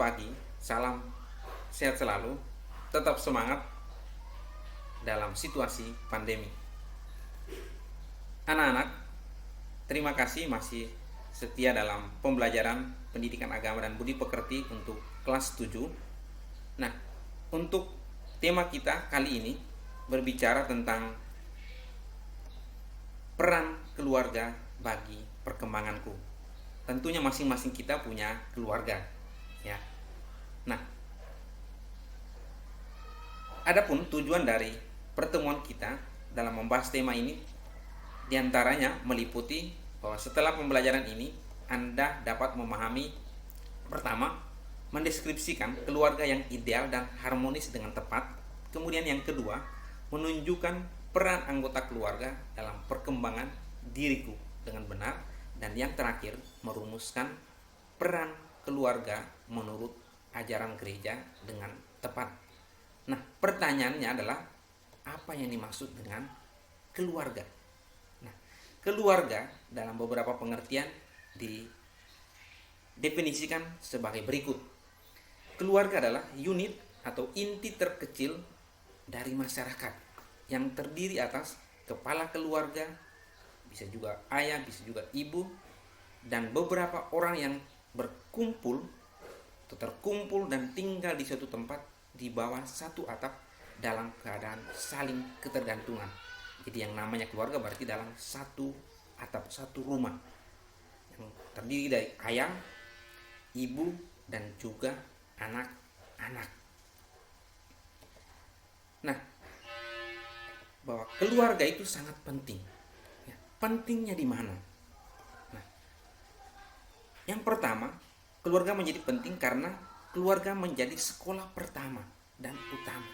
pagi, salam sehat selalu, tetap semangat dalam situasi pandemi. Anak-anak, terima kasih masih setia dalam pembelajaran pendidikan agama dan budi pekerti untuk kelas 7. Nah, untuk tema kita kali ini berbicara tentang peran keluarga bagi perkembanganku. Tentunya masing-masing kita punya keluarga, ya. Nah, adapun tujuan dari pertemuan kita dalam membahas tema ini diantaranya meliputi bahwa setelah pembelajaran ini Anda dapat memahami, pertama, mendeskripsikan keluarga yang ideal dan harmonis dengan tepat. Kemudian yang kedua, menunjukkan peran anggota keluarga dalam perkembangan diriku dengan benar. Dan yang terakhir, merumuskan peran keluarga menurut ajaran gereja dengan tepat. Nah, pertanyaannya adalah apa yang dimaksud dengan keluarga? Nah, keluarga dalam beberapa pengertian didefinisikan sebagai berikut. Keluarga adalah unit atau inti terkecil dari masyarakat yang terdiri atas kepala keluarga, bisa juga ayah, bisa juga ibu, dan beberapa orang yang berkumpul atau terkumpul dan tinggal di suatu tempat di bawah satu atap dalam keadaan saling ketergantungan. Jadi yang namanya keluarga berarti dalam satu atap, satu rumah yang terdiri dari ayah, ibu, dan juga anak-anak. Nah, bahwa keluarga itu sangat penting. Ya, pentingnya di mana? Nah, yang pertama, keluarga menjadi penting karena keluarga menjadi sekolah pertama dan utama.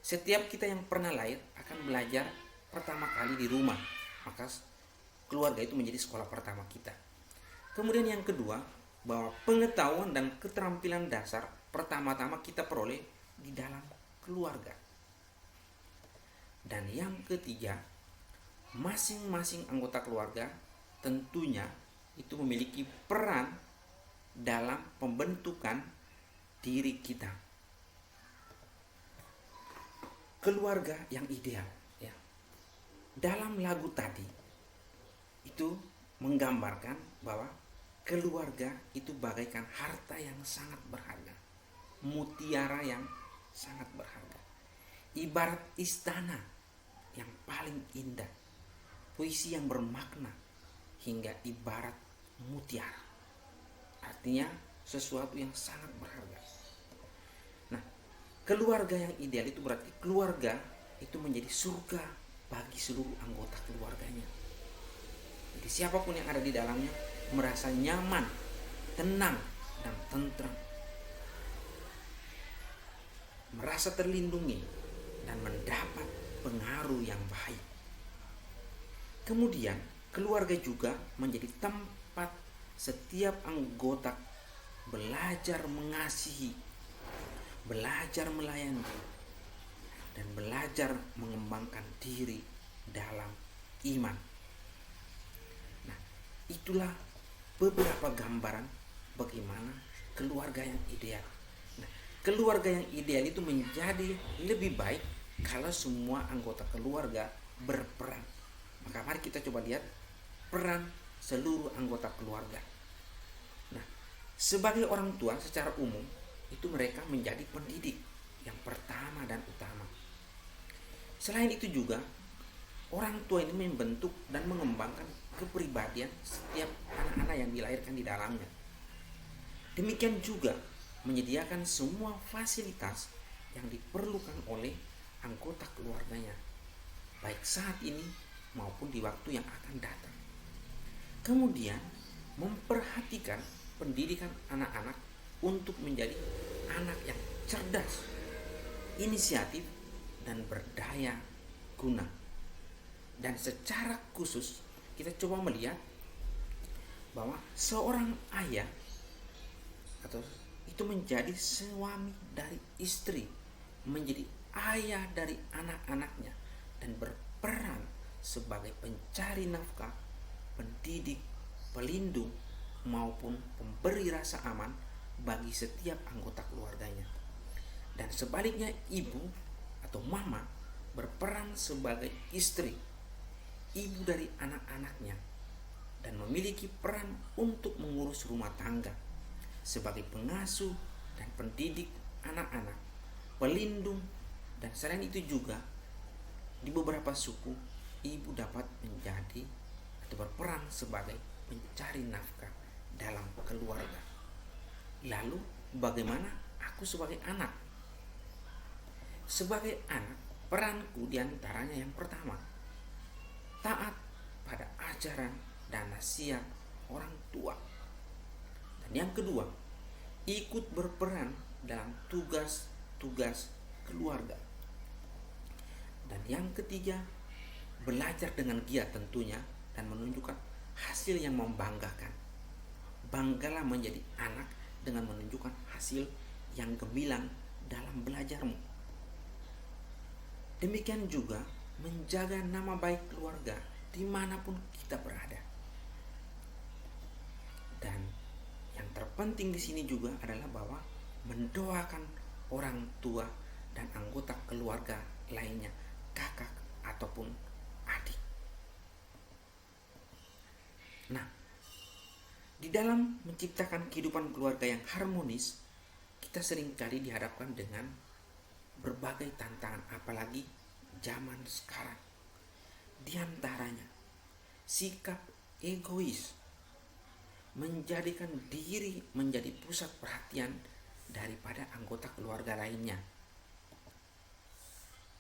Setiap kita yang pernah lahir akan belajar pertama kali di rumah, maka keluarga itu menjadi sekolah pertama kita. Kemudian yang kedua, bahwa pengetahuan dan keterampilan dasar pertama-tama kita peroleh di dalam keluarga. Dan yang ketiga, masing-masing anggota keluarga tentunya itu memiliki peran dalam pembentukan diri kita. Keluarga yang ideal, ya. Dalam lagu tadi itu menggambarkan bahwa keluarga itu bagaikan harta yang sangat berharga, mutiara yang sangat berharga, ibarat istana yang paling indah, puisi yang bermakna, hingga ibarat mutiara. Artinya sesuatu yang sangat berharga. Nah, keluarga yang ideal itu berarti keluarga itu menjadi surga bagi seluruh anggota keluarganya. Jadi siapapun yang ada di dalamnya merasa nyaman, tenang, dan tentram, merasa terlindungi dan mendapat pengaruh yang baik. Kemudian keluarga juga menjadi tempat setiap anggota belajar mengasihi, belajar melayani, dan belajar mengembangkan diri dalam iman. Nah, itulah beberapa gambaran bagaimana keluarga yang ideal. Nah, keluarga yang ideal itu menjadi lebih baik kalau semua anggota keluarga berperan. Maka mari kita coba lihat peran seluruh anggota keluarga. Nah, sebagai orang tua secara umum itu mereka menjadi pendidik yang pertama dan utama. Selain itu juga orang tua ini membentuk dan mengembangkan kepribadian setiap anak-anak yang dilahirkan di dalamnya. Demikian juga menyediakan semua fasilitas yang diperlukan oleh anggota keluarganya, baik saat ini maupun di waktu yang akan datang. Kemudian memperhatikan pendidikan anak-anak untuk menjadi anak yang cerdas, inisiatif, dan berdaya guna. Dan secara khusus kita coba melihat bahwa seorang ayah atau itu menjadi suami dari istri, menjadi ayah dari anak-anaknya, dan berperan sebagai pencari nafkah, pendidik, pelindung, maupun pemberi rasa aman bagi setiap anggota keluarganya. Dan sebaliknya ibu atau mama berperan sebagai istri, ibu dari anak-anaknya, dan memiliki peran untuk mengurus rumah tangga sebagai pengasuh dan pendidik anak-anak, pelindung, dan selain itu juga di beberapa suku ibu dapat menjadi atau berperan sebagai pencari nafkah dalam keluarga. Lalu bagaimana aku sebagai anak? Sebagai anak, peranku diantaranya yang pertama, taat pada ajaran dan nasihat orang tua. Dan yang kedua, ikut berperan dalam tugas-tugas keluarga. Dan yang ketiga, belajar dengan giat tentunya dan menunjukkan hasil yang membanggakan. Banggalah menjadi anak dengan menunjukkan hasil yang gemilang dalam belajarmu. Demikian juga menjaga nama baik keluarga dimanapun kita berada. Dan yang terpenting di sini juga adalah bahwa mendoakan orang tua dan anggota keluarga lainnya, kakak ataupun adik. Nah, di dalam menciptakan kehidupan keluarga yang harmonis, kita seringkali dihadapkan dengan berbagai tantangan, apalagi zaman sekarang. Di antaranya, sikap egois, menjadikan diri menjadi pusat perhatian daripada anggota keluarga lainnya.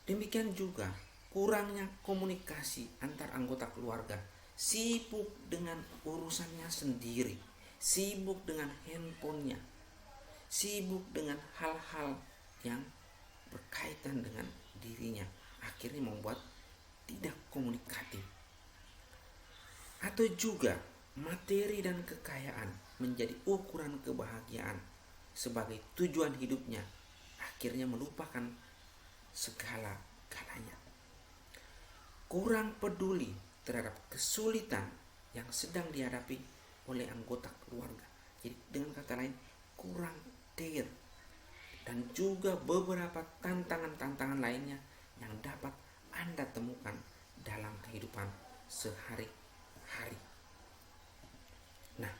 Demikian juga kurangnya komunikasi antar anggota keluarga, sibuk dengan urusannya sendiri, sibuk dengan handphonenya, sibuk dengan hal-hal yang berkaitan dengan dirinya, akhirnya membuat tidak komunikatif. Atau juga materi dan kekayaan menjadi ukuran kebahagiaan sebagai tujuan hidupnya, akhirnya melupakan segala-galanya. Kurang peduli terhadap kesulitan yang sedang dihadapi oleh anggota keluarga. Jadi dengan kata lain, kurang care. Dan juga beberapa tantangan-tantangan lainnya yang dapat Anda temukan dalam kehidupan sehari-hari. Nah,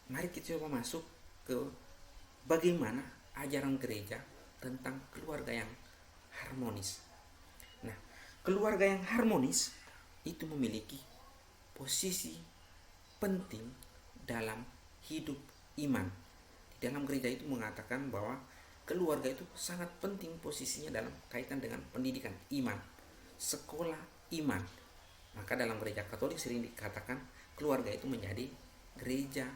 mari kita coba masuk ke bagaimana ajaran gereja tentang keluarga yang harmonis. Nah, keluarga yang harmonis itu memiliki posisi penting dalam hidup iman. Di dalam gereja itu mengatakan bahwa keluarga itu sangat penting posisinya dalam kaitan dengan pendidikan iman, sekolah iman. Maka dalam gereja Katolik sering dikatakan keluarga itu menjadi gereja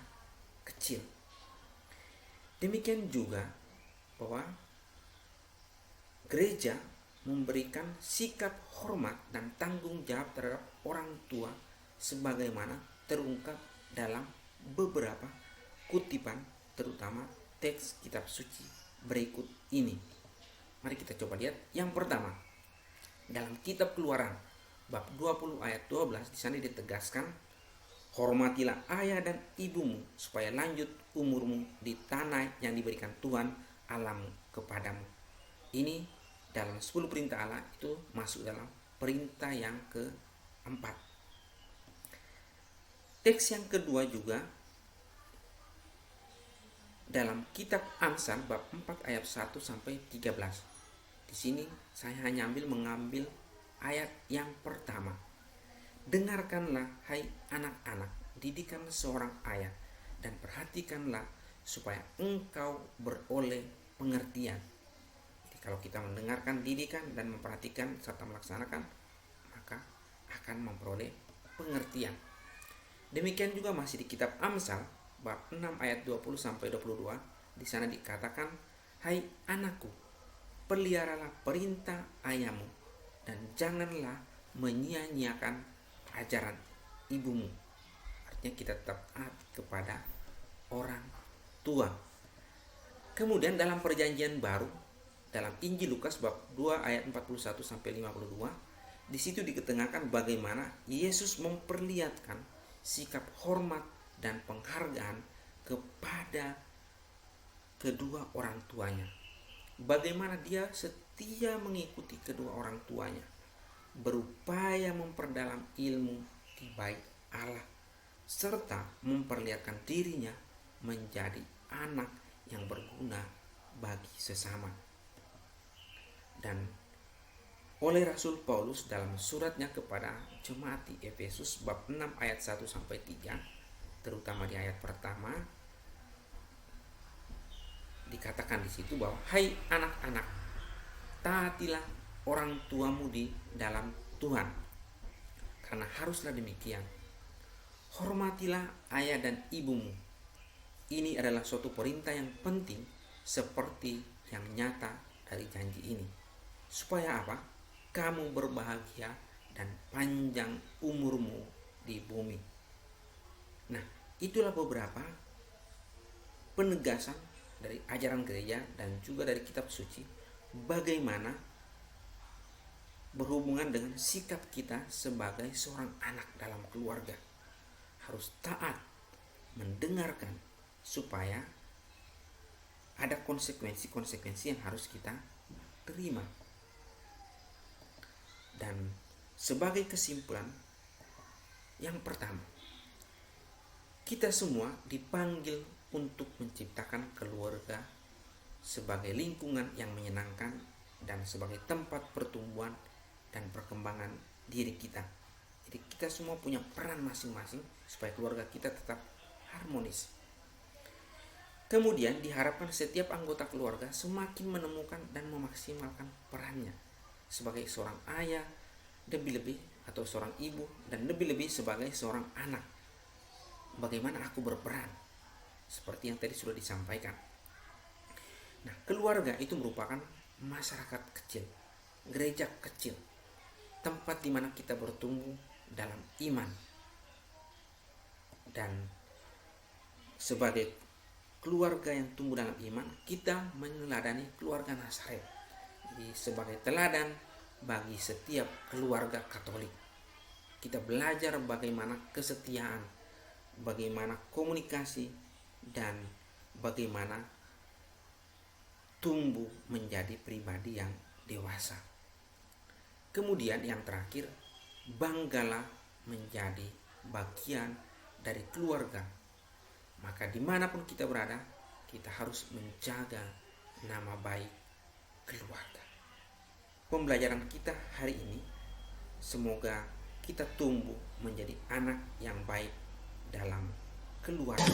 kecil. Demikian juga bahwa gereja memberikan sikap hormat dan tanggung jawab terhadap orang tua sebagaimana terungkap dalam beberapa kutipan, terutama teks kitab suci berikut ini. Mari kita coba lihat. Yang pertama, dalam kitab Keluaran bab 20 ayat 12, di sana ditegaskan, hormatilah ayah dan ibumu supaya lanjut umurmu di tanah yang diberikan Tuhan Allahmu kepadamu. Ini dalam 10 perintah Allah itu masuk dalam perintah yang keempat. Teks yang kedua juga dalam kitab Amsal bab 4 ayat 1 sampai 13. Di sini saya hanya mengambil ayat yang pertama. Dengarkanlah hai anak-anak didikan seorang ayah dan perhatikanlah supaya engkau beroleh pengertian. Jadi kalau kita mendengarkan didikan dan memperhatikan serta melaksanakan, maka akan memperoleh pengertian. Demikian juga masih di kitab Amsal bab 6 ayat 20 sampai 22, di sana dikatakan, hai anakku, peliharalah perintah ayahmu dan janganlah menyia-nyiakan ajaran ibumu. Artinya kita tetap taat kepada orang tua. Kemudian dalam perjanjian baru, dalam Injil Lukas bab 2 ayat 41 sampai 52, di situ diketengahkan bagaimana Yesus memperlihatkan sikap hormat dan penghargaan kepada kedua orang tuanya. Bagaimana dia setia mengikuti kedua orang tuanya, berupaya memperdalam ilmu di bait Allah, serta memperlihatkan dirinya menjadi anak yang berguna bagi sesama. Dan oleh Rasul Paulus dalam suratnya kepada jemaat di Efesus bab 6 ayat 1 sampai 3, terutama di ayat pertama, dikatakan di situ bahwa hai anak-anak, taatilah orang tuamu di dalam Tuhan, karena haruslah demikian. Hormatilah ayah dan ibumu. Ini adalah suatu perintah yang penting seperti yang nyata dari janji ini. Supaya apa? Kamu berbahagia dan panjang umurmu di bumi. Nah, itulah beberapa penegasan dari ajaran gereja dan juga dari kitab suci bagaimana berhubungan dengan sikap kita sebagai seorang anak dalam keluarga. Harus taat, mendengarkan, supaya ada konsekuensi-konsekuensi yang harus kita terima. Dan sebagai kesimpulan, yang pertama, kita semua dipanggil untuk menciptakan keluarga sebagai lingkungan yang menyenangkan dan sebagai tempat pertumbuhan dan perkembangan diri kita. Jadi kita semua punya peran masing-masing supaya keluarga kita tetap harmonis. Kemudian diharapkan setiap anggota keluarga semakin menemukan dan memaksimalkan perannya sebagai seorang ayah, lebih-lebih atau seorang ibu, dan lebih-lebih sebagai seorang anak. Bagaimana aku berperan? Seperti yang tadi sudah disampaikan. Nah, keluarga itu merupakan masyarakat kecil, gereja kecil, tempat di mana kita bertumbuh dalam iman. Dan sebagai keluarga yang tumbuh dalam iman, kita meneladani keluarga Nazaret. Jadi sebagai teladan bagi setiap keluarga Katolik, kita belajar bagaimana kesetiaan, bagaimana komunikasi, dan bagaimana tumbuh menjadi pribadi yang dewasa. Kemudian yang terakhir, banggalah menjadi bagian dari keluarga. Maka dimanapun kita berada, kita harus menjaga nama baik keluarga. Pembelajaran kita hari ini, semoga kita tumbuh menjadi anak yang baik dalam keluarga.